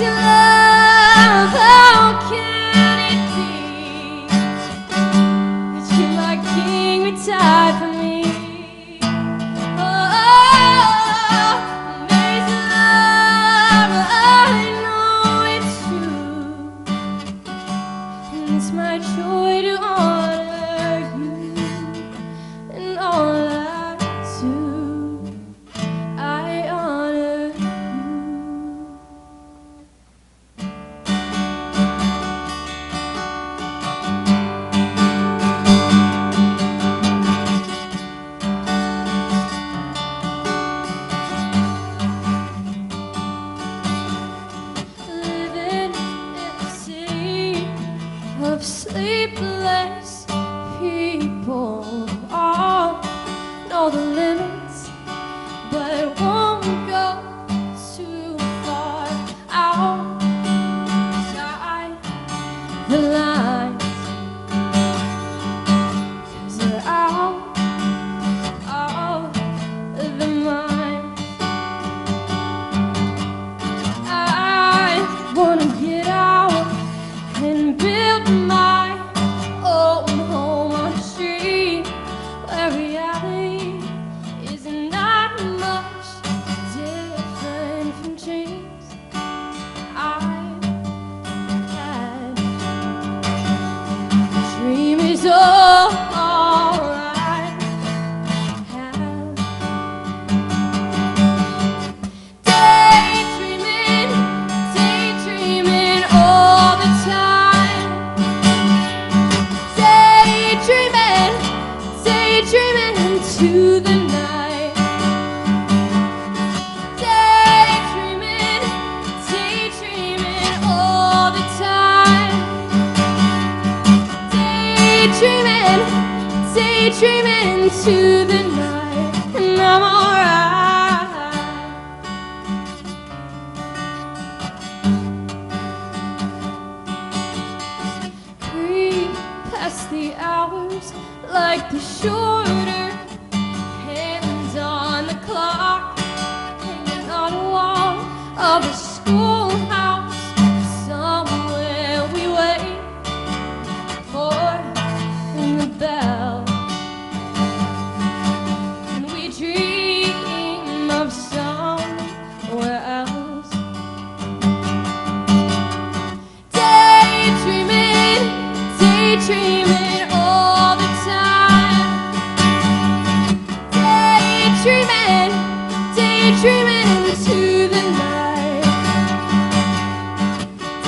amazing love, how can it be that you, my king, would die for me? Oh, amazing love, I know it's true, and it's my joy to honor you in all I do. I honor you. Living in a city of sleepless people, all know the limits, but won't go too far outside the lines, 'cause they're out of the mind. I wanna get out and build my own home on a street where reality is not much different from dreams I've had. Dream is all I have. Daydreaming, daydreaming all the time. Daydreaming, daydreaming into the night. Daydreaming, daydreaming all the time. Daydreaming, daydreaming into the night, and I'm alright. Creep past the hours like the shorter hands on the clock, hanging on a wall of a schoolhouse. Somewhere we wait for the bell, and we dream of somewhere else. Daydreaming, daydreaming all the time. Daydreaming, daydreaming into the night.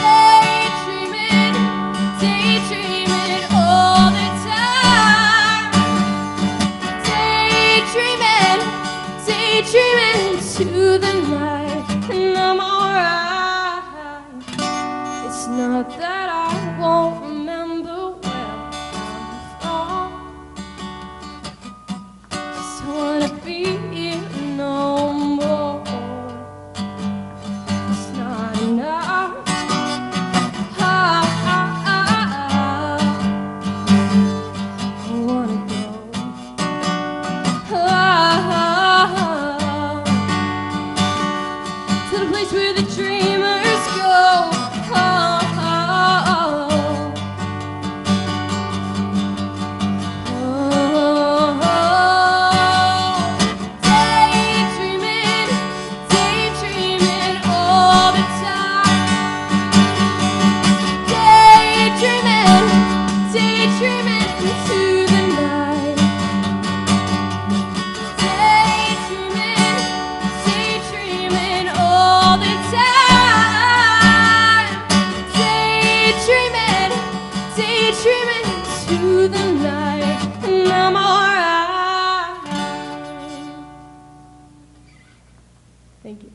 Daydreaming, daydreaming all the time. Daydreaming, daydreaming into the night, and I'm alright. It's not that I won't remember where I'm from, just wanna be here no more. It's not enough. I wanna go. To the place where the dreamers go. Daydreaming, daydreaming all the time. Daydreaming, daydreaming into the night. Daydreaming, daydreaming all the time. Daydreaming, daydreaming into the night, and I'm alright. Thank you.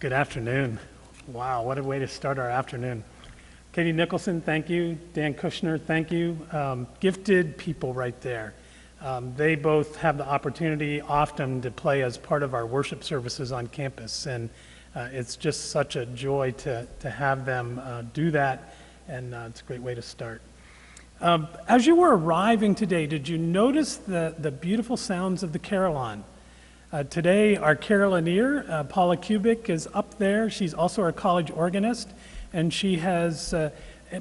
Good afternoon. Wow, what a way to start our afternoon. Katie Nicholson, thank you. Dan Kushner, thank you. Gifted people right there. They both have the opportunity often to play as part of our worship services on campus, and it's just such a joy to have them do that, and it's a great way to start. As you were arriving today, did you notice the beautiful sounds of the carillon? Today, our carillioneer, Paula Kubik, is up there. She's also our college organist, and she has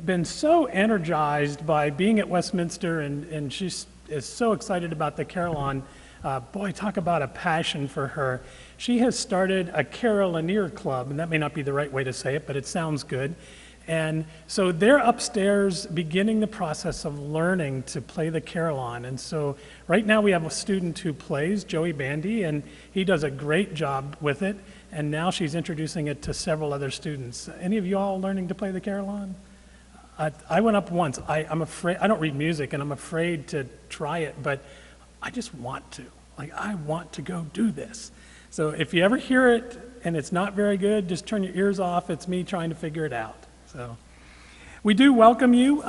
been so energized by being at Westminster, and she is so excited about the carillon. Boy, talk about a passion for her. She has started a carillioneer club, and that may not be the right way to say it, but it sounds good. And so they're upstairs beginning the process of learning to play the carillon. And so right now we have a student who plays, Joey Bandy, and he does a great job with it. And now she's introducing it to several other students. Any of you all learning to play the carillon? I went up once. I'm afraid, I don't read music, and I'm afraid to try it, but I just want to. I want to go do this. So if you ever hear it and it's not very good, just turn your ears off. It's me trying to figure it out. So we do welcome you.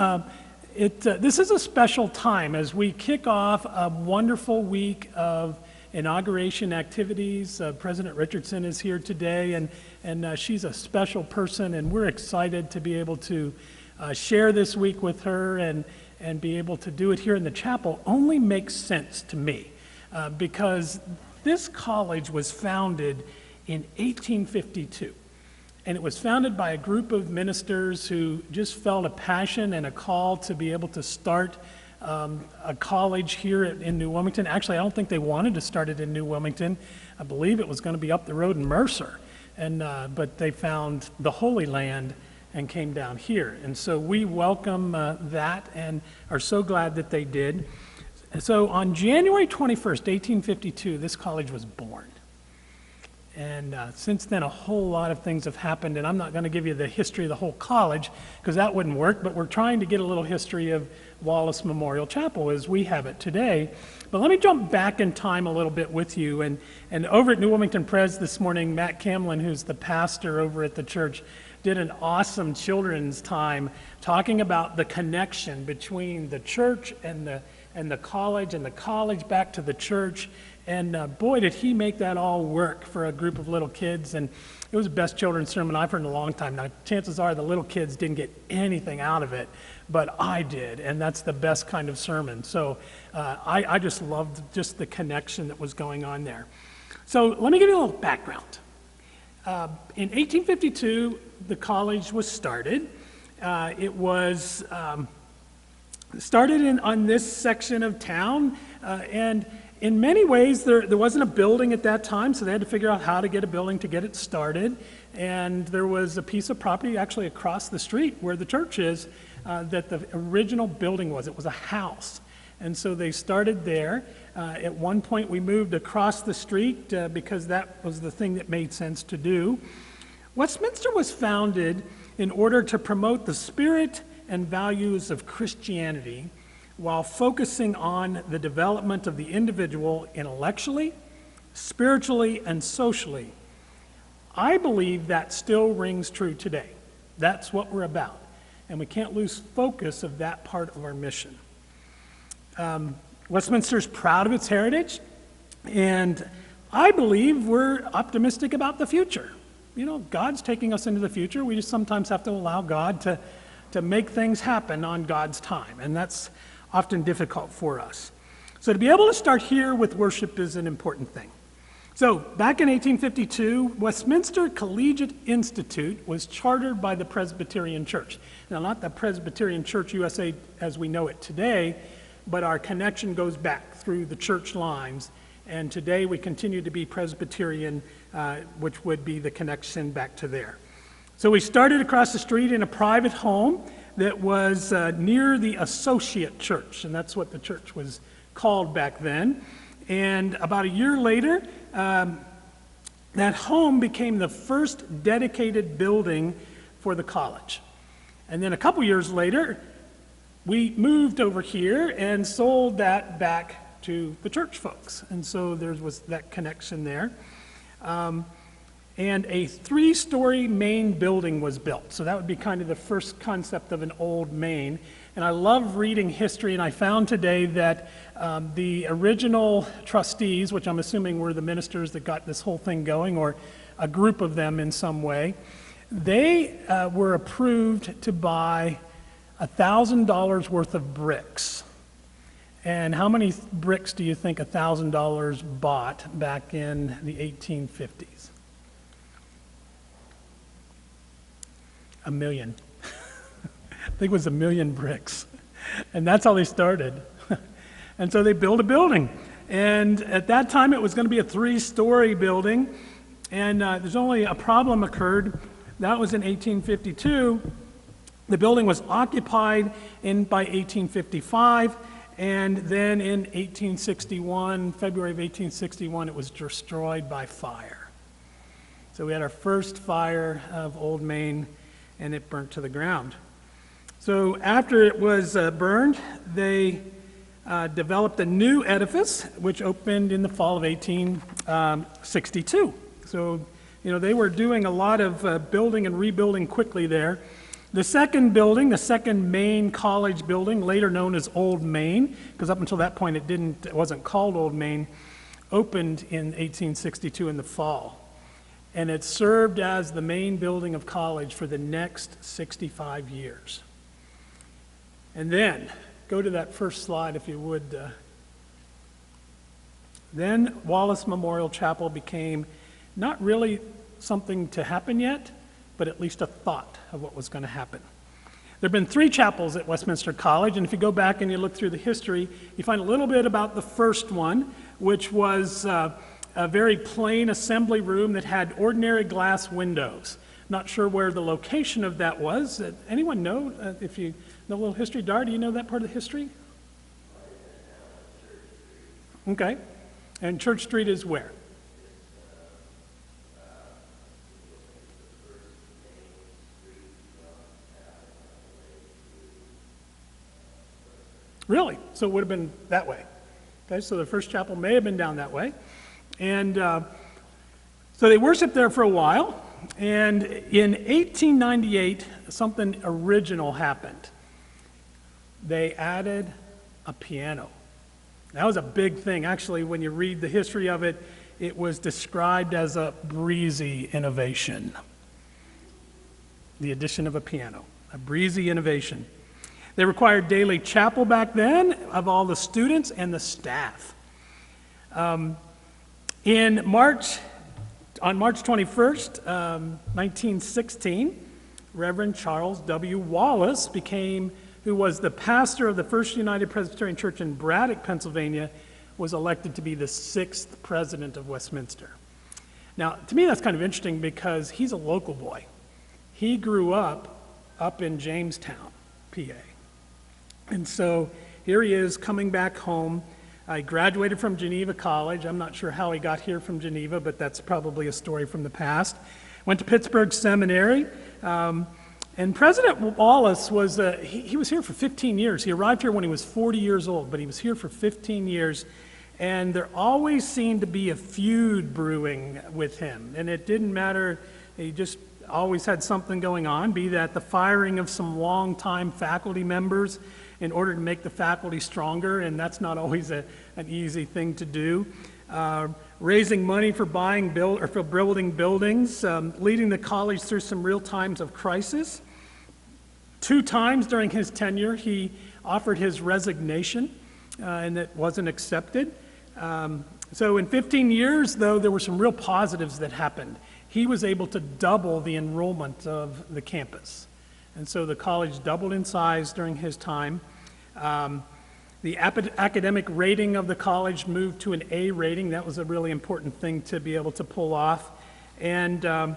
This is a special time as we kick off a wonderful week of inauguration activities. President Richardson is here today, and she's a special person, and we're excited to be able to share this week with her and be able to do it here in the chapel. Only makes sense to me because this college was founded in 1852. And it was founded by a group of ministers who just felt a passion and a call to be able to start a college here in New Wilmington. Actually, I don't think they wanted to start it in New Wilmington. I believe it was going to be up the road in Mercer. But they found the Holy Land and came down here. And so we welcome that and are so glad that they did. So on January 21st, 1852, this college was born. And since then, a whole lot of things have happened, and I'm not going to give you the history of the whole college, because that wouldn't work, but we're trying to get a little history of Wallace Memorial Chapel as we have it today. But let me jump back in time a little bit with you. And over at New Wilmington Pres this morning, Matt Camlin, who's the pastor over at the church, did an awesome children's time talking about the connection between the church and the college back to the church. And boy, did he make that all work for a group of little kids. And it was the best children's sermon I've heard in a long time. Now, chances are the little kids didn't get anything out of it, but I did. And that's the best kind of sermon. So I just loved just the connection that was going on there. So let me give you a little background. In 1852, the college was started. It was started on this section of town, and in many ways, there wasn't a building at that time, so they had to figure out how to get a building to get it started. And there was a piece of property actually across the street where the church is that the original building was. It was a house. And so they started there. At one point, we moved across the street because that was the thing that made sense to do. Westminster was founded in order to promote the spirit and values of Christianity while focusing on the development of the individual intellectually, spiritually, and socially. I believe that still rings true today. That's what we're about, and we can't lose focus of that part of our mission. Westminster's proud of its heritage, and I believe we're optimistic about the future. You know, God's taking us into the future. We just sometimes have to allow God to make things happen on God's time, and that's often difficult for us. So to be able to start here with worship is an important thing. So back in 1852, Westminster Collegiate Institute was chartered by the Presbyterian Church. Now, not the Presbyterian Church USA as we know it today, but our connection goes back through the church lines. And today we continue to be Presbyterian, which would be the connection back to there. So we started across the street in a private home that was near the Associate Church, and that's what the church was called back then. And about a year later, that home became the first dedicated building for the college. And then a couple years later, we moved over here and sold that back to the church folks. And so there was that connection there. and a 3-story main building was built. So that would be kind of the first concept of an old main. And I love reading history, and I found today that the original trustees, which I'm assuming were the ministers that got this whole thing going, or a group of them in some way, they were approved to buy $1,000 worth of bricks. And how many bricks do you think $1,000 bought back in the 1850s? 1 million. I think it was 1 million bricks. And that's how they started. And so they built a building. And at that time, it was going to be a 3-story building. And there's only a problem occurred. That was in 1852. The building was occupied by 1855. And then in 1861, February of 1861, it was destroyed by fire. So we had our first fire of Old Main, and it burnt to the ground. So after it was burned, they developed a new edifice, which opened in the fall of 1862. So, they were doing a lot of building and rebuilding quickly there. The second building, the second main college building, later known as Old Main, because up until that point it wasn't called Old Main, opened in 1862 in the fall. And it served as the main building of college for the next 65 years. And then, go to that first slide if you would. Then Wallace Memorial Chapel became not really something to happen yet, but at least a thought of what was going to happen. There have been 3 chapels at Westminster College, and if you go back and you look through the history, you find a little bit about the first one, which was a very plain assembly room that had ordinary glass windows. Not sure where the location of that was. Anyone know? If you know a little history, Dar, do you know that part of the history? Okay. And Church Street is where? Really? So it would have been that way. Okay, so the first chapel may have been down that way. And so they worshiped there for a while. And in 1898, something original happened. They added a piano. That was a big thing. Actually, when you read the history of it, it was described as a breezy innovation. The addition of a piano, a breezy innovation. They required daily chapel back then of all the students and the staff. On March 21st, 1916, Reverend Charles W. Wallace who was the pastor of the First United Presbyterian Church in Braddock, Pennsylvania, was elected to be the 6th president of Westminster. Now, to me, that's kind of interesting because he's a local boy. He grew up in Jamestown, PA. And so here he is coming back home. I graduated from Geneva College. I'm not sure how he got here from Geneva, but that's probably a story from the past. Went to Pittsburgh Seminary. And President Wallace he was here for 15 years. He arrived here when he was 40 years old, but he was here for 15 years. And there always seemed to be a feud brewing with him. And it didn't matter. He just always had something going on, be that the firing of some longtime faculty members in order to make the faculty stronger, and that's not always an easy thing to do. Raising money for building buildings, leading the college through some real times of crisis. 2 times during his tenure, he offered his resignation, and it wasn't accepted. So in 15 years, though, there were some real positives that happened. He was able to double the enrollment of the campus. And so the college doubled in size during his time. The academic rating of the college moved to an A rating. That was a really important thing to be able to pull off. And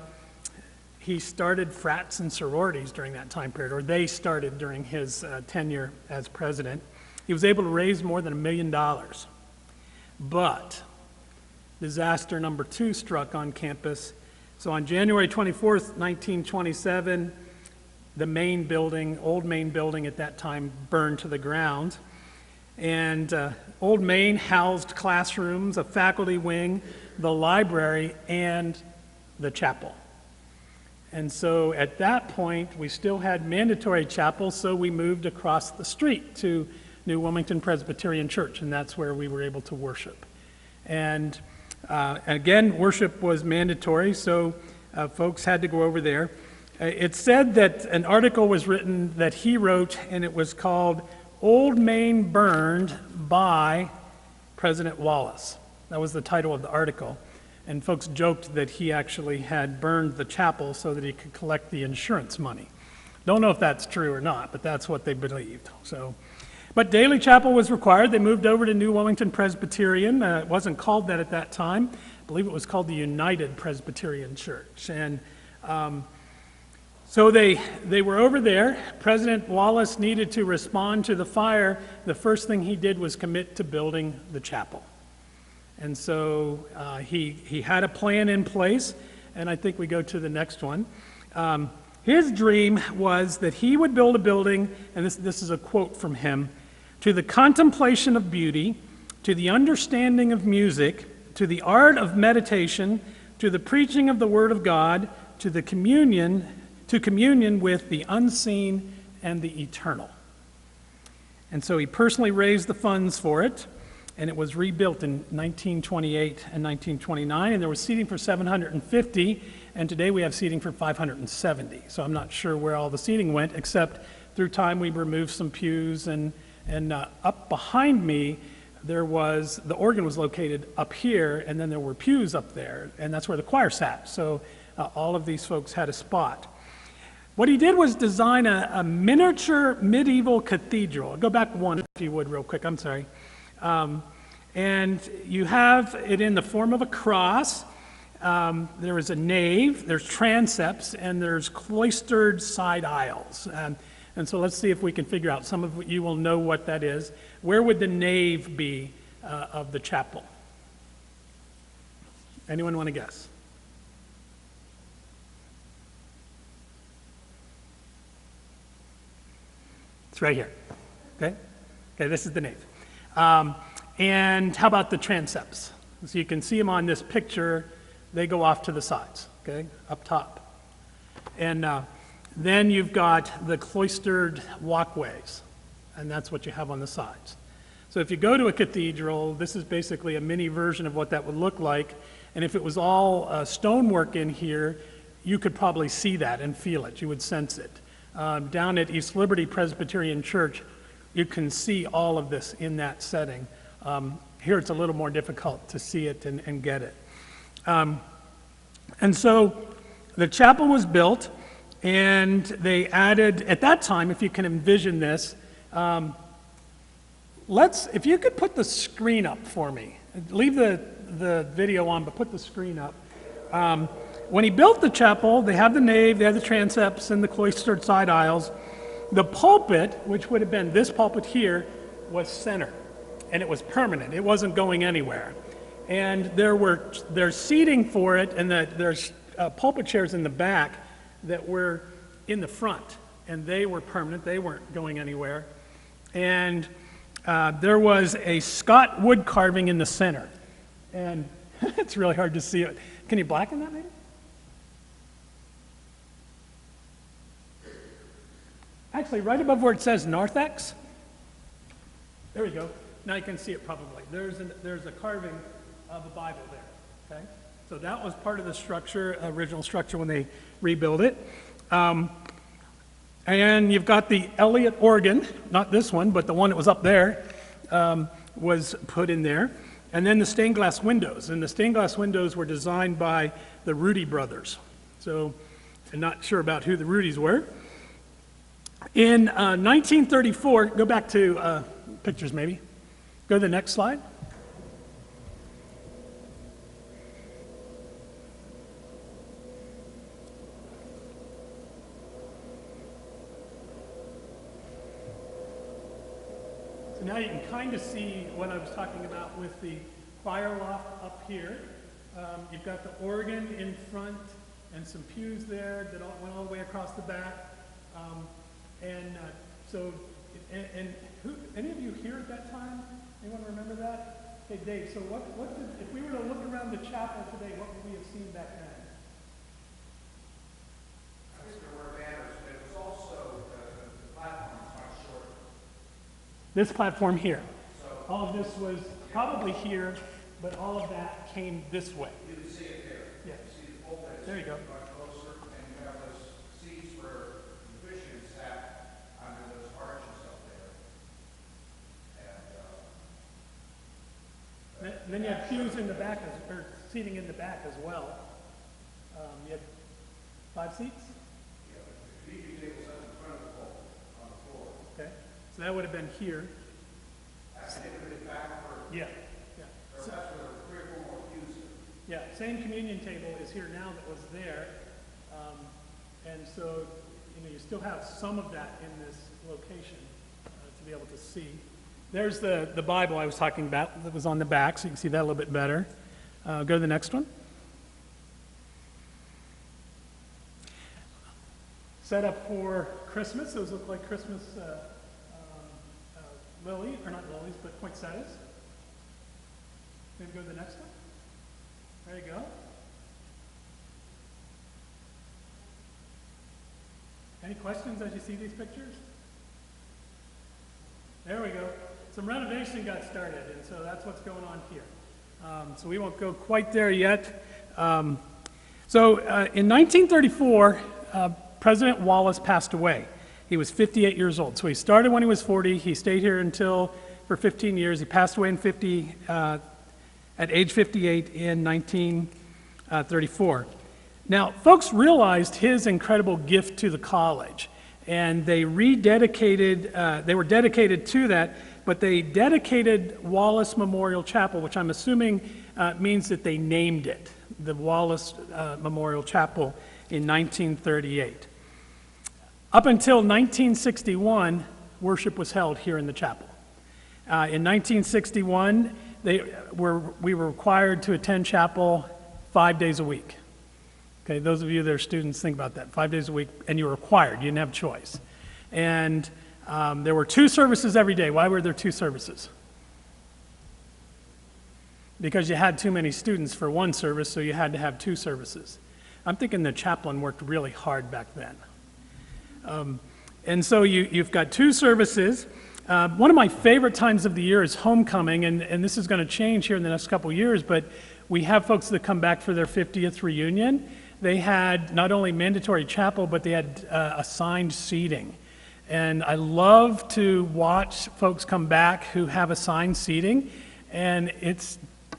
he started frats and sororities during that time period, or they started during his tenure as president. He was able to raise more than $1 million. But disaster number 2 struck on campus. So on January 24th, 1927, the main building, Old Main building at that time, burned to the ground. And Old Main housed classrooms, a faculty wing, the library, and the chapel. And so at that point, we still had mandatory chapel, so we moved across the street to New Wilmington Presbyterian Church, and that's where we were able to worship. And again, worship was mandatory, so folks had to go over there. It said that an article was written that he wrote, and it was called Old Main Burned by President Wallace. That was the title of the article. And folks joked that he actually had burned the chapel so that he could collect the insurance money. Don't know if that's true or not, but that's what they believed. But daily chapel was required. They moved over to New Wilmington Presbyterian. It wasn't called that at that time. I believe it was called the United Presbyterian Church. And so they were over there. President Wallace needed to respond to the fire. The first thing he did was commit to building the chapel. And so he had a plan in place, and I think we go to the next one. His dream was that he would build a building, and this is a quote from him, to the contemplation of beauty, to the understanding of music, to the art of meditation, to the preaching of the Word of God, to communion with the unseen and the eternal. And so he personally raised the funds for it. And it was rebuilt in 1928 and 1929, and there was seating for 750, and today we have seating for 570. So I'm not sure where all the seating went, except through time we removed some pews, and up behind me, the organ was located up here, and then there were pews up there, and that's where the choir sat. So all of these folks had a spot. What he did was design a miniature medieval cathedral. Go back one, if you would, real quick. I'm sorry. And you have it in the form of a cross. There is a nave, there's transepts, and there's cloistered side aisles. And so let's see if we can figure out. Some of you will know what that is. Where would the nave be of the chapel? Anyone want to guess? It's right here. Okay, this is the nave. And how about the transepts? So you can see them on this picture. They go off to the sides, okay, up top. And then you've got the cloistered walkways, and that's what you have on the sides. So if you go to a cathedral, this is basically a mini version of what that would look like. And if it was all stonework in here, you could probably see that and feel it. You would sense it. Down at East Liberty Presbyterian Church, you can see all of this in that setting. Here it's a little more difficult to see it and get it. And so the chapel was built, and they added, at that time, if you can envision this, if you could put the screen up for me. Leave the video on, but put the screen up. When he built the chapel, they have the nave, they have the transepts and the cloistered side aisles. The pulpit, which would have been this pulpit here, was center, and it was permanent. It wasn't going anywhere. And there's seating for it, and there's pulpit chairs in the back that were in the front, and they were permanent. They weren't going anywhere. And there was a Scott wood carving in the center, and it's really hard to see it. Can you blacken that, maybe? Actually, right above where it says Narthex, there we go. Now you can see it probably. There's a carving of a Bible there, okay? So that was part of the structure, original structure when they rebuilt it. And you've got the Elliott organ, not this one, but the one that was up there, was put in there. And then the stained glass windows. And the stained glass windows were designed by the Rudy brothers. So I'm not sure about who the Rudys were. In 1934, go back to pictures maybe. Go to the next slide. So now you can kind of see what I was talking about with the choir loft up here. You've got the organ in front and some pews there that went all the way across the back. Any of you here at that time? Anyone remember that? Hey, Dave, so if we were to look around the chapel today, what would we have seen back then? this platform here. All of this was probably here, but all of that came this way. You can see it there. Yeah. You see the pulpit. There you go. Much closer, and you have those seats where the bishops sat under those arches up there. And then you had pews in the back, or seating in the back as well. You had 5 seats? Yeah, the meeting tables up in front of the pulpit on the floor. Okay, so that would have been here. That's a little bit back for, Yeah. or that's where the 3 or 4 more pews are. Yeah, same communion table is here now that was there. And so, you still have some of that in this location to be able to see. There's the Bible I was talking about that was on the back, so you can see that a little bit better. Go to the next one. Set up for Christmas. Those look like Christmas lily, or not lilies, but poinsettias. Maybe go to the next one. There you go. Any questions as you see these pictures? There we go. Some renovation got started, and so that's what's going on here. So we won't go quite there yet. In 1934, President Wallace passed away. He was 58 years old. So he started when he was 40. He stayed here for 15 years. He passed away at age 58 in 1934. Now, folks realized his incredible gift to the college, and they were dedicated to that, but they dedicated Wallace Memorial Chapel, which I'm assuming means that they named it, the Wallace Memorial Chapel, in 1938. Up until 1961, worship was held here in the chapel. In 1961, we were required to attend chapel 5 days a week. Okay, those of you that are students, think about that. 5 days a week, and you were required. You didn't have a choice. And there were 2 services every day. Why were there 2 services? Because you had too many students for 1 service, so you had to have 2 services. I'm thinking the chaplain worked really hard back then. And so you've got 2 services. One of my favorite times of the year is homecoming, and this is going to change here in the next couple years, but we have folks that come back for their 50th reunion. They had not only mandatory chapel, but they had assigned seating. And I love to watch folks come back who have assigned seating, and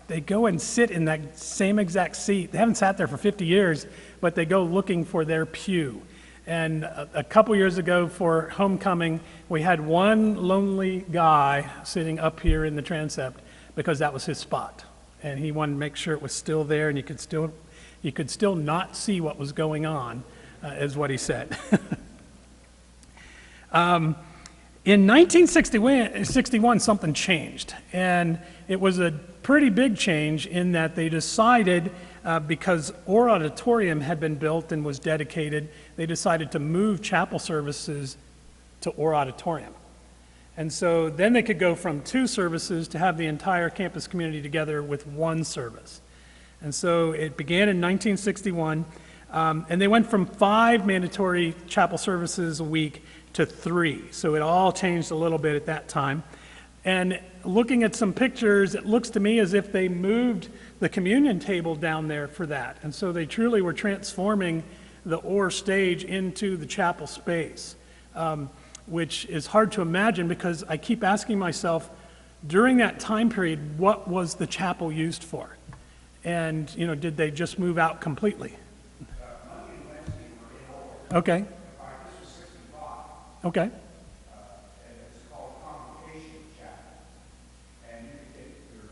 they go and sit in that same exact seat. They haven't sat there for 50 years, but they go looking for their pew. And a couple years ago for homecoming, we had one lonely guy sitting up here in the transept because that was his spot. And he wanted to make sure it was still there, and you could still not see what was going on, is what he said. In 1961, something changed, and it was a pretty big change in that they decided, because Orr Auditorium had been built and was dedicated, they decided to move chapel services to Orr Auditorium. And so then they could go from 2 services to have the entire campus community together with 1 service. And so it began in 1961, and they went from 5 mandatory chapel services a week to 3. So it all changed a little bit at that time. And looking at some pictures, it looks to me as if they moved the communion table down there for that. And so they truly were transforming the Orr stage into the chapel space, which is hard to imagine because I keep asking myself, during that time period, what was the chapel used for? And, did they just move out completely? Monday and Wednesday were in Orr. Okay. This was 65. Okay. And it's called Convocation Chapel. And you can get your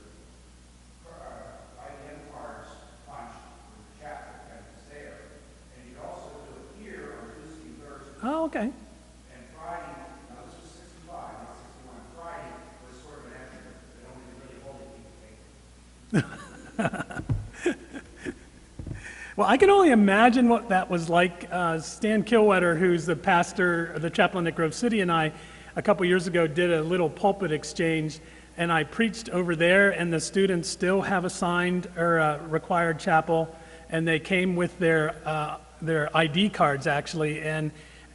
IDM cards punched with the chapel and it's there. And you can also do it here on Tuesday and Thursday. Oh, okay. And Friday, now this was 65, not 61. Friday was sort of an extra, but only really holy people take. Well, I can only imagine what that was like. Stan Kilwetter, who's the pastor, the chaplain at Grove City, and I, a couple years ago, did a little pulpit exchange, and I preached over there, and the students still have assigned or required chapel, and they came with their ID cards, actually, and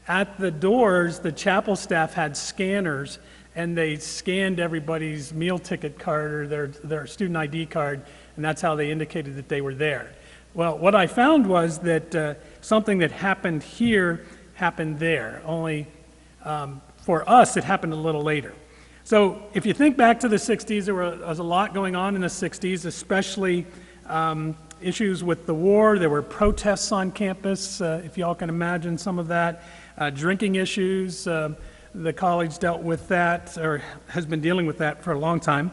at the doors, the chapel staff had scanners, and they scanned everybody's meal ticket card or their student ID card, and that's how they indicated that they were there. Well, what I found was that something that happened here happened there, only for us it happened a little later. So if you think back to the 60s, there was a lot going on in the 60s, especially issues with the war. There were protests on campus, if y'all can imagine some of that. Drinking issues, the college dealt with that, or has been dealing with that for a long time.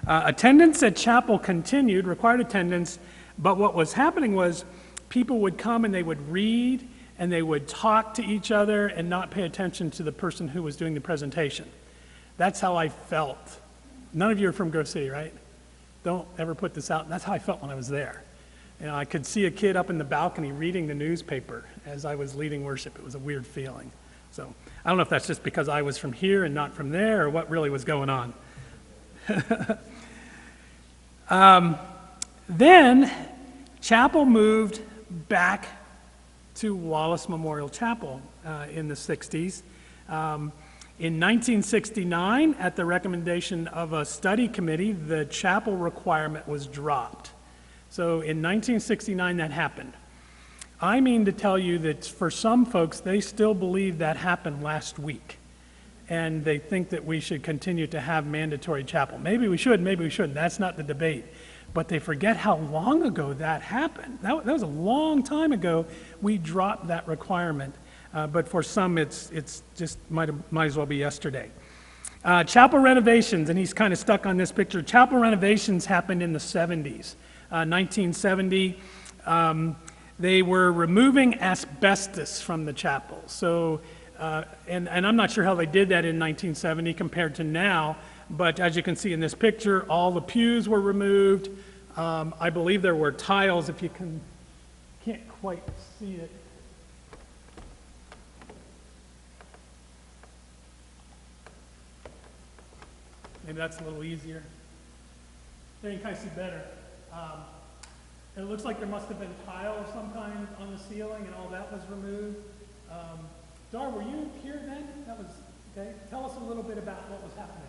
Attendance at chapel continued, required attendance, but what was happening was people would come and they would read and they would talk to each other and not pay attention to the person who was doing the presentation. That's how I felt. None of you are from Grove City, right? Don't ever put this out. That's how I felt when I was there. You know, I could see a kid up in the balcony reading the newspaper as I was leading worship. It was a weird feeling. So I don't know if that's just because I was from here and not from there, or what really was going on. Then chapel moved back to Wallace Memorial Chapel in the 60s. In 1969, at the recommendation of a study committee, the chapel requirement was dropped. So in 1969, that happened. I mean to tell you that for some folks, they still believe that happened last week. And they think that we should continue to have mandatory chapel. Maybe we should, maybe we shouldn't. That's not the debate. But they forget how long ago that happened. That was a long time ago we dropped that requirement. But for some, it's just might as well be yesterday. Chapel renovations, and he's kind of stuck on this picture. Chapel renovations happened in the 70s. 1970, they were removing asbestos from the chapel. So, and I'm not sure how they did that in 1970 compared to now, but as you can see in this picture, all the pews were removed. I believe there were tiles, if you can't quite see it. Maybe that's a little easier. There you can kind of see better. It looks like there must have been tile of some kind on the ceiling, and all that was removed. Dar, were you here then? That was okay. Tell us a little bit about what was happening.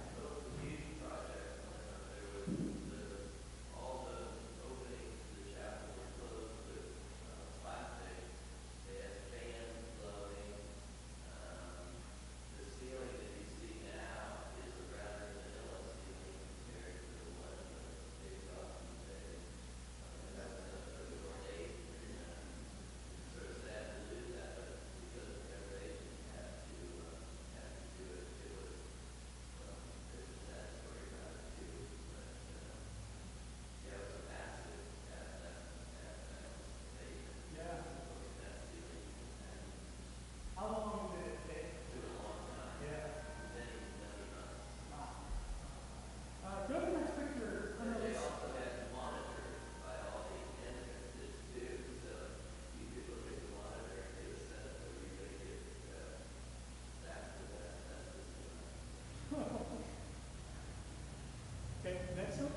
Next one.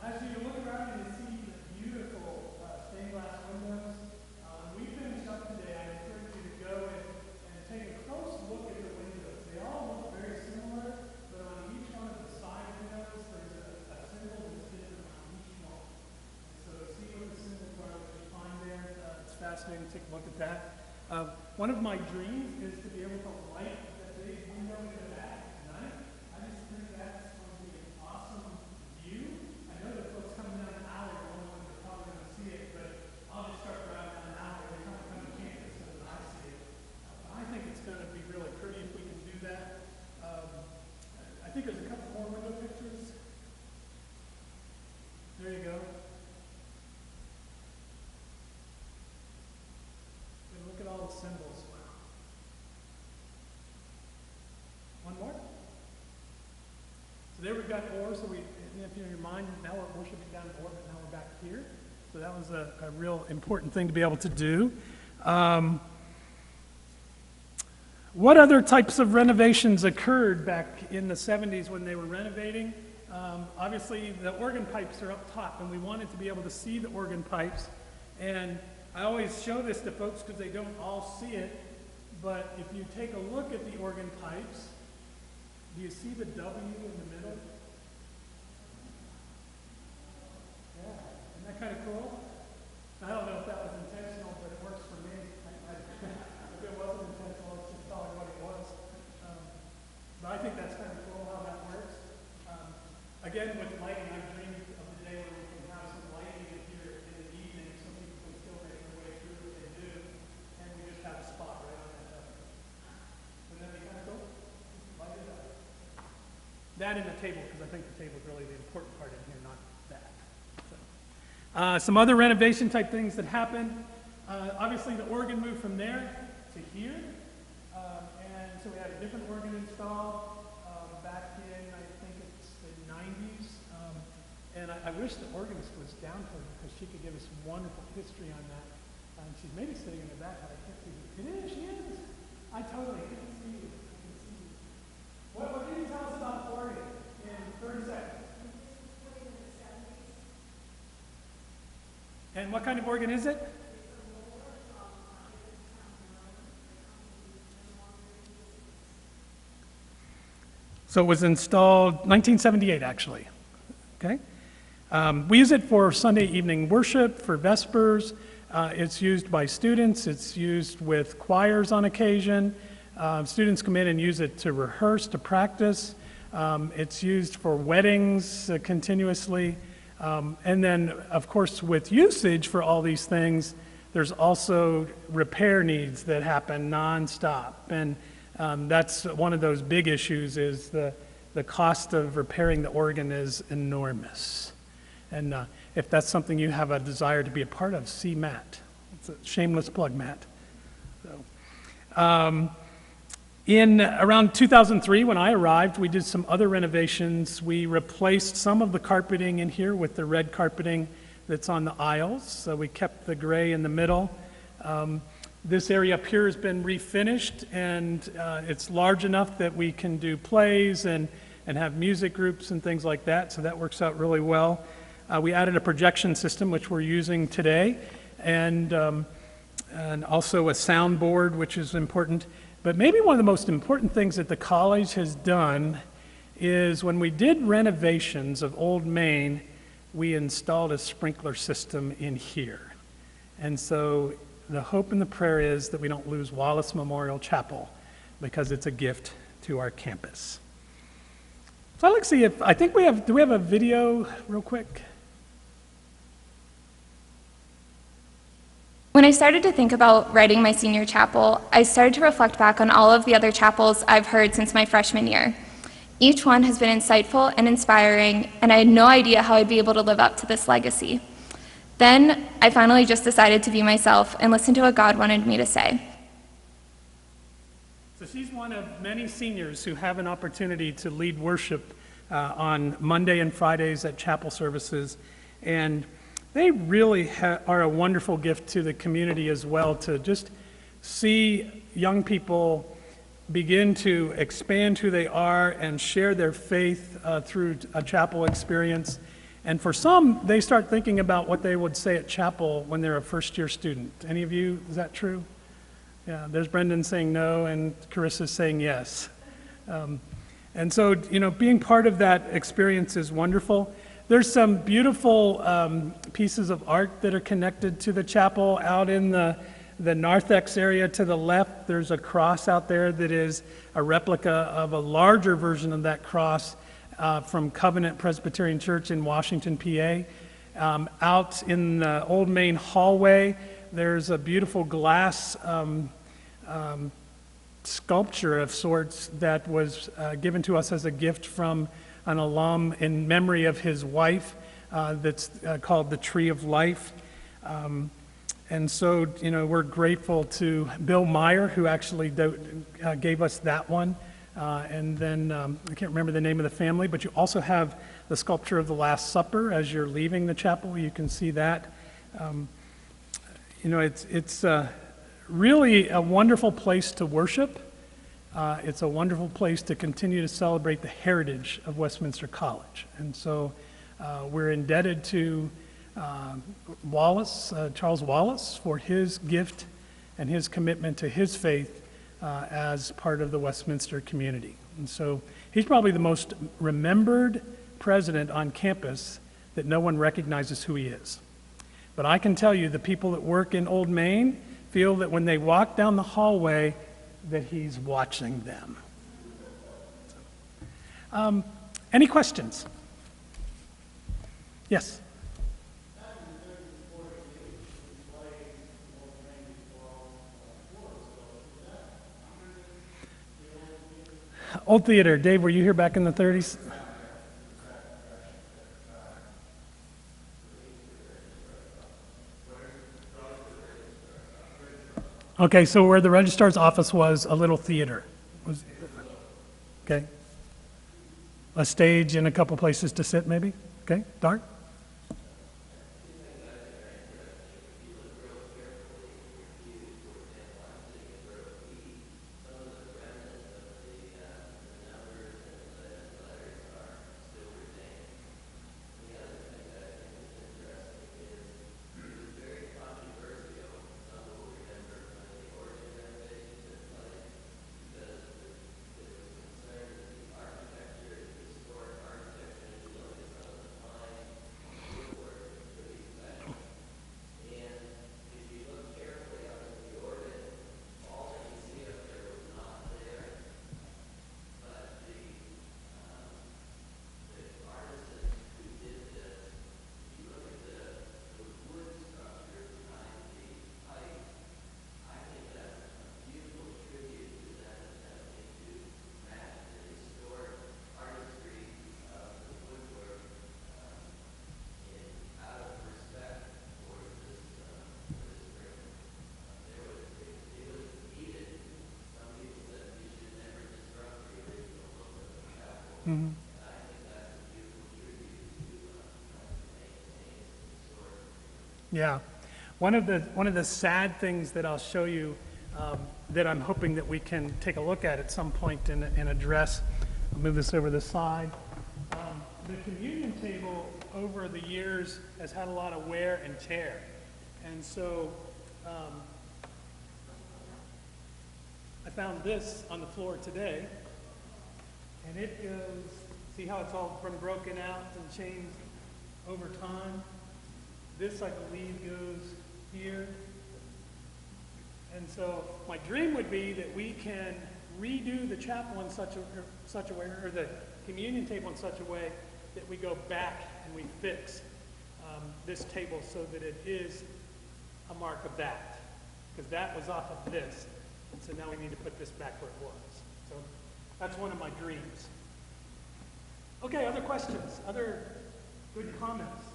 As you look around and you see the beautiful stained glass windows, we finished up today. I encourage you to go and take a close look at the windows. They all look very similar, but on each one of the side windows, there's a symbol that's different on each one. And so see what the symbols are that you find there. It's fascinating to take a look at that. One of my dreams is to be able to light that big window in the back at night. I just think that's going to be an awesome view. I know that folks coming down the alley are the only ones that are probably going to see it, but I'll just start driving down the alley every time I come to campus so that I see it. I think it's going to be really pretty if we can do that. I think there's a couple more window pictures. There you go. And look at all the symbols. Wow. One more. So there we've got ore, so if you're in your mind, now we're worshiping down in ore, but now we're back here. So that was a real important thing to be able to do. What other types of renovations occurred back in the 70s when they were renovating? Obviously, the organ pipes are up top, and we wanted to be able to see the organ pipes. And I always show this to folks because they don't all see it. but if you take a look at the organ pipes, do you see the W in the middle? Yeah, isn't that kind of cool? I don't know if that was intentional, but it works for me. If it wasn't intentional, it's just probably what it was. But I think that's kind of cool how that works. Again, with lighting, I dreamed of the day where we can have some lighting in here in the evening so people can still make their way through what they do, and we just have a spot right on that W. Wouldn't that be kind of cool? Light it up. That and the table, because I think the table is really the important part in here, not that. So. Some other renovation type things that happened. Obviously, the organ moved from there to here, and so we had a different organ installed back in, I think it's the 90s. And I wish the organist was down here because she could give us wonderful history on that. She's maybe sitting in the back, but I can't see her. It is, she is. I totally can see you. I can see you. What can you tell us about the organ in 30 seconds? And what kind of organ is it? So it was installed 1978, actually. Okay. We use it for Sunday evening worship, for Vespers. It's used by students. It's used with choirs on occasion. Students come in and use it to rehearse, to practice. It's used for weddings continuously. And then, of course, with usage for all these things, there's also repair needs that happen nonstop. And that's one of those big issues is the cost of repairing the organ is enormous. And if that's something you have a desire to be a part of, see Matt. It's a shameless plug, Matt. So, in around 2003, when I arrived, we did some other renovations. We replaced some of the carpeting in here with the red carpeting that's on the aisles. So we kept the gray in the middle. This area up here has been refinished, and it's large enough that we can do plays and have music groups and things like that. So that works out really well. We added a projection system, which we're using today, and also a soundboard, which is important. But maybe one of the most important things that the college has done is when we did renovations of Old Main, we installed a sprinkler system in here. And so the hope and the prayer is that we don't lose Wallace Memorial Chapel because it's a gift to our campus. So I'd like to see if, I think we have, do we have a video real quick? When I started to think about writing my senior chapel, I started to reflect back on all of the other chapels I've heard since my freshman year. Each one has been insightful and inspiring, and I had no idea how I'd be able to live up to this legacy. Then I finally just decided to be myself and listen to what God wanted me to say. So she's one of many seniors who have an opportunity to lead worship on Monday and Fridays at chapel services, and they really are a wonderful gift to the community as well, to just see young people begin to expand who they are and share their faith through a chapel experience. And for some, they start thinking about what they would say at chapel when they're a first-year student. Any of you, is that true? Yeah, there's Brendan saying no, and Carissa's saying yes. And so, you know, being part of that experience is wonderful. There's some beautiful pieces of art that are connected to the chapel. Out in the narthex area to the left, there's a cross out there that is a replica of a larger version of that cross from Covenant Presbyterian Church in Washington, PA. Out in the Old Main hallway, there's a beautiful glass sculpture of sorts that was given to us as a gift from an alum in memory of his wife that's called the Tree of Life. And so, you know, we're grateful to Bill Meyer, who actually gave us that one. And then, I can't remember the name of the family, but you also have the sculpture of the Last Supper as you're leaving the chapel. You can see that. You know, it's really a wonderful place to worship. It's a wonderful place to continue to celebrate the heritage of Westminster College. And so we're indebted to Wallace, Charles Wallace, for his gift and his commitment to his faith as part of the Westminster community. And so he's probably the most remembered president on campus that no one recognizes who he is. But I can tell you the people that work in Old Main feel that when they walk down the hallway that he's watching them. Any questions? Yes? Old theater. Dave, were you here back in the 30s? Okay, so where the registrar's office was, a little theater. Okay. A stage and a couple places to sit, maybe? Okay, Dart? Mm-hmm. Yeah. One of the sad things that I'll show you that I'm hoping that we can take a look at some point and address, I'll move this over the side. The communion table over the years has had a lot of wear and tear. And so I found this on the floor today. And it goes, see how it's all been broken out and changed over time? This, I believe, goes here. And so my dream would be that we can redo the chapel in such a way, or the communion table in such a way that we go back and we fix this table so that it is a mark of that. Because that was off of this. And so now we need to put this back where it was. So that's one of my dreams. Okay, other questions? Other good comments?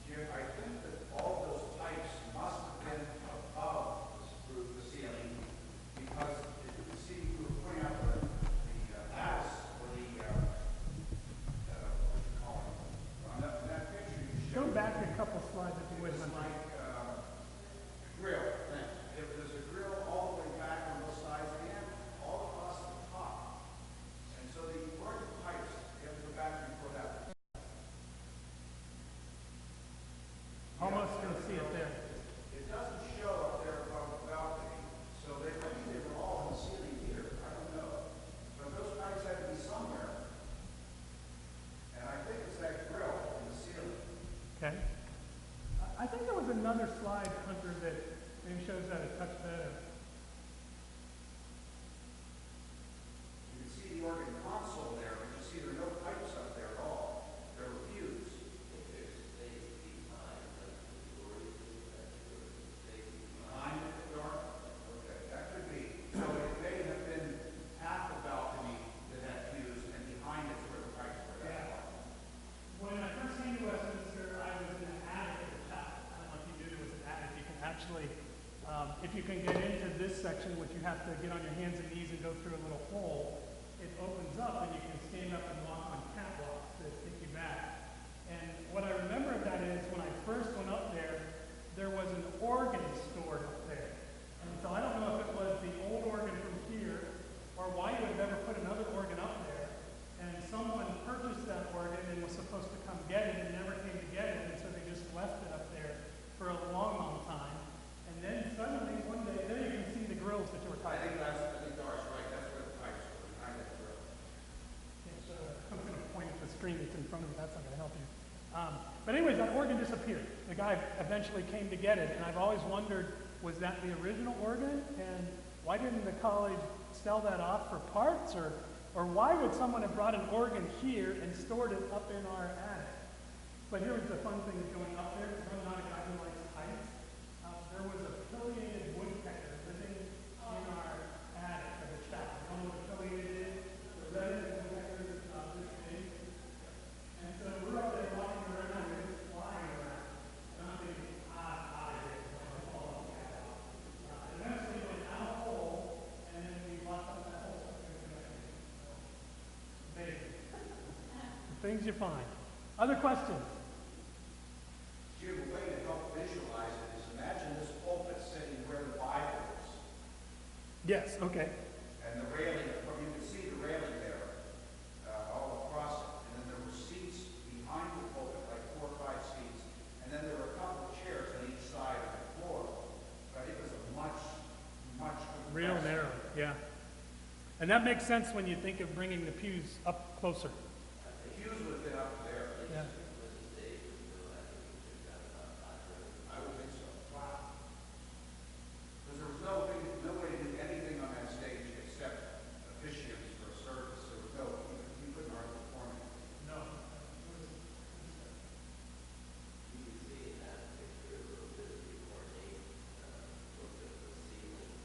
Jim, I think that all those pipes must have been above the ceiling because if you see, you were pointing out the lattice or the, what you call it. On that picture you Go showed. back a couple slides if you would. It's like grill. If there's a grill all the way back on both sides and all across the top. And so the organ pipes, you have to go back before that. Almost can see it there. It doesn't show up there above the balcony, so maybe they were all in the ceiling here. I don't know. But those pipes had to be somewhere. And I think it's that grill in the ceiling. Okay. I think there was another slide, Hunter, that maybe shows that a touch better. You can see the organ console there, but you see there are no pipes up there at all. They're refused. Behind it, dark? Okay, that could be. So it may have been half the balcony that had fused, and behind it's where the pipes were. Yeah. When I first came to Westminster, I was in the attic of the chapel. I don't know if you knew there was an attic. You can actually, if you can get into this section, which you have to get on your hands and knees and go through a little hole, it opens up and you can stand up and walk on catwalks that take you back. And what I remember of that is when I first went up there, there was an organ stored up there. And so I don't know if it was the old organ from here or why you would never put another organ up there. And someone purchased that organ and was supposed to come get it and never came to get it. And so they just left it up there for a long, long time. And then suddenly one day, there you can see the grills that you were talking about. I think Doris organs, that's not going to help you. But anyways, that organ disappeared. The guy eventually came to get it, and I've always wondered, was that the original organ? And why didn't the college sell that off for parts? Or why would someone have brought an organ here and stored it up in our attic? But here was the fun thing of going up there, because I'm not a guy who likes heights. There was a pileated woodpecker living in our attic of the chapel. You know what a pileated is? The red woodpecker is this big. And so we're up there walking around, and it's flying around. And I'm thinking, out of here. Eventually went out a hole, and then we locked up that hole. Amazing. Things you find. Other questions? Jim, a way to help visualize it is imagine this pulpit sitting where the Bible is. Yes, okay. And the railing, you can see the railing there all across it. And then there were seats behind the pulpit, like 4 or 5 seats. And then there were a couple of chairs on each side of the floor. But it was a much Real narrow, yeah. And that makes sense when you think of bringing the pews up closer. The pews would have been up there. Yeah. I would think so. Wow. Because there was no way to do anything on that stage except officiants for a service. There was you couldn't hardly perform it. No. You can see in that picture a little bit of the ornate look at the ceiling.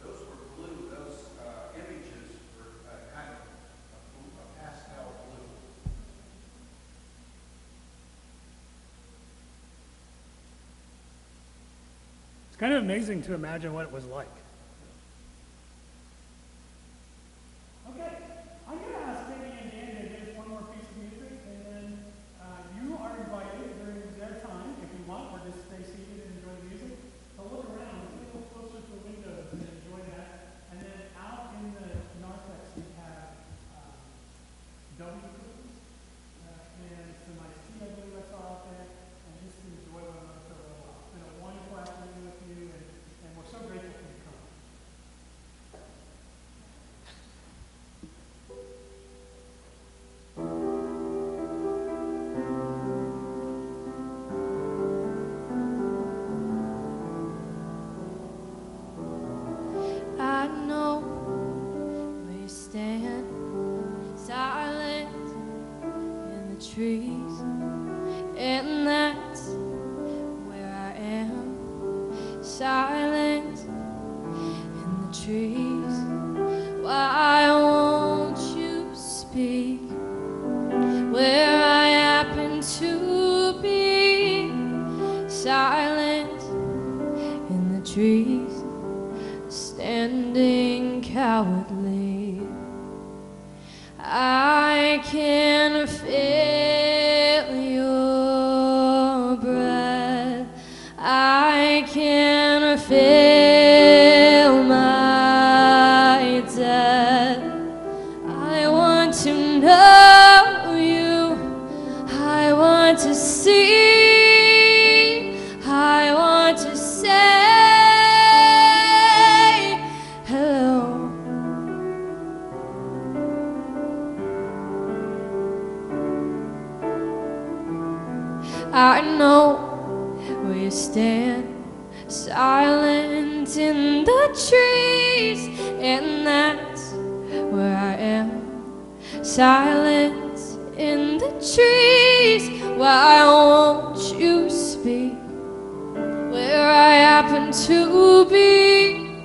Those were blue. Those images were kind of a pastel blue. It's kind of amazing to imagine what it was like. Okay, I'm going to ask Katie and Dan to give us one more piece of music, and then you are invited during their time, if you want, or just stay seated and enjoy the music, to look around, get a little closer to the windows and enjoy that. And then out in the narthex we have donut cookies and some iced tea I believe I saw out there, and just enjoy one another for a little while. It's been a wonderful afternoon with you, and we're so grateful for you coming. I know where you stand, silent in the trees, and that's where I am, silent in the trees. Why won't you speak where I happen to be, silent in the trees, standing cowardly? I can feel your breath, I can feel my death. I want to know you, I want to see, I want to say hello. I know where you stand, silent in the trees, and that's where I am, silent in the trees. Why won't you speak where I happen to be,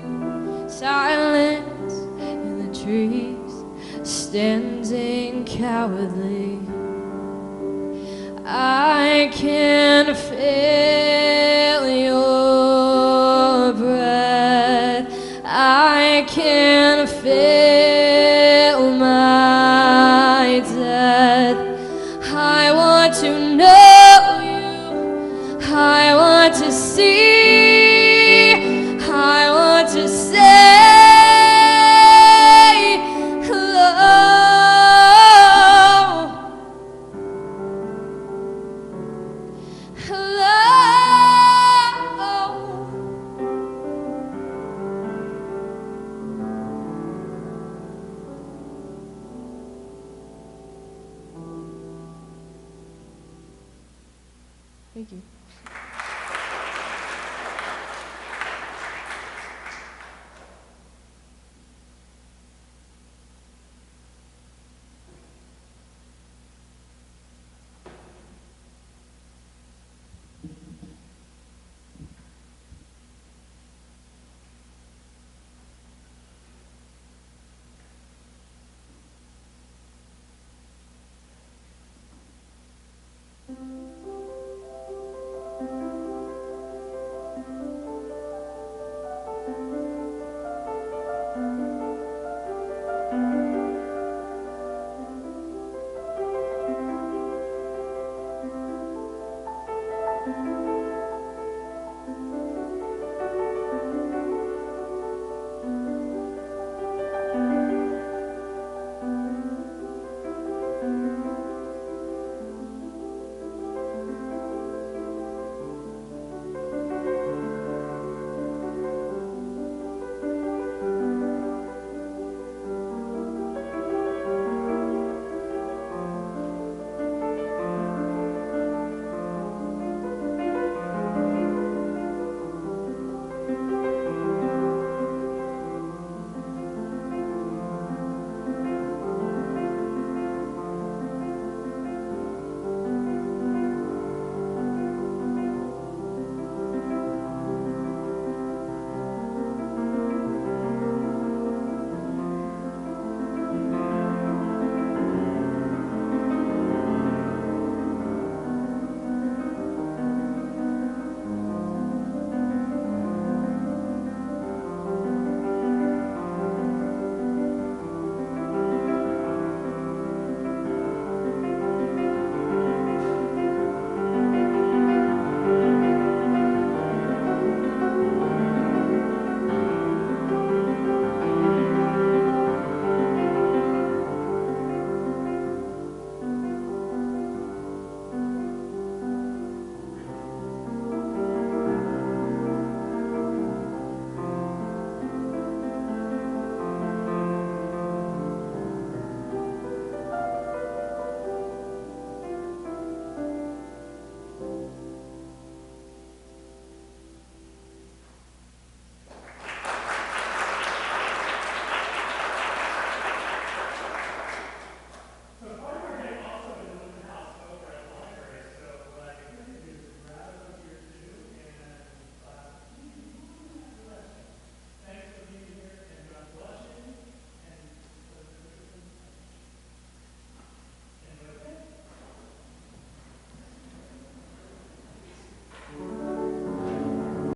silent in the trees, standing cowardly? I can feel your breath, I can feel my death. I want to know you, I want to see, I want to say hello. Hello. Thank you.